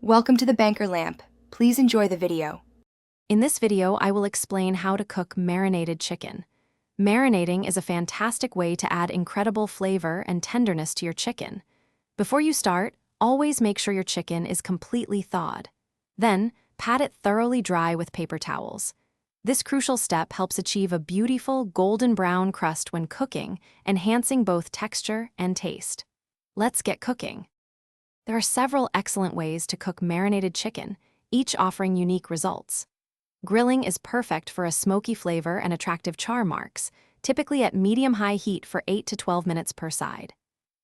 Welcome to the Banker Lamp. Please enjoy the video. In this video, I will explain how to cook marinated chicken. Marinating is a fantastic way to add incredible flavor and tenderness to your chicken. Before you start, always make sure your chicken is completely thawed. Then, pat it thoroughly dry with paper towels. This crucial step helps achieve a beautiful golden brown crust when cooking, enhancing both texture and taste. Let's get cooking. There are several excellent ways to cook marinated chicken, each offering unique results. Grilling is perfect for a smoky flavor and attractive char marks, typically at medium-high heat for 8 to 12 minutes per side.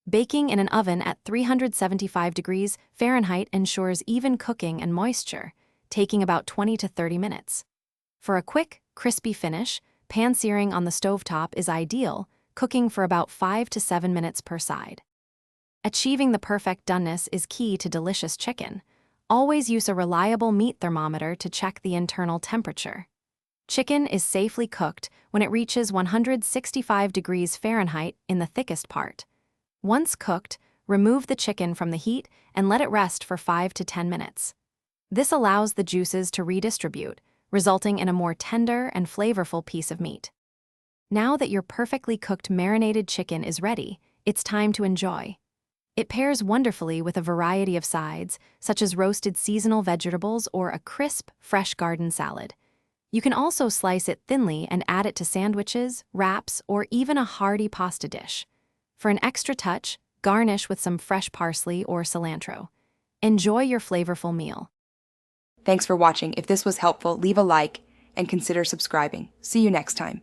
Baking in an oven at 375 degrees Fahrenheit ensures even cooking and moisture, taking about 20 to 30 minutes. For a quick, crispy finish, pan-searing on the stovetop is ideal, cooking for about 5 to 7 minutes per side. Achieving the perfect doneness is key to delicious chicken. Always use a reliable meat thermometer to check the internal temperature. Chicken is safely cooked when it reaches 165 degrees Fahrenheit in the thickest part. Once cooked, remove the chicken from the heat and let it rest for 5 to 10 minutes. This allows the juices to redistribute, resulting in a more tender and flavorful piece of meat. Now that your perfectly cooked marinated chicken is ready, it's time to enjoy. It pairs wonderfully with a variety of sides, such as roasted seasonal vegetables or a crisp, fresh garden salad. You can also slice it thinly and add it to sandwiches, wraps, or even a hearty pasta dish. For an extra touch, garnish with some fresh parsley or cilantro. Enjoy your flavorful meal. Thanks for watching. If this was helpful, leave a like and consider subscribing. See you next time.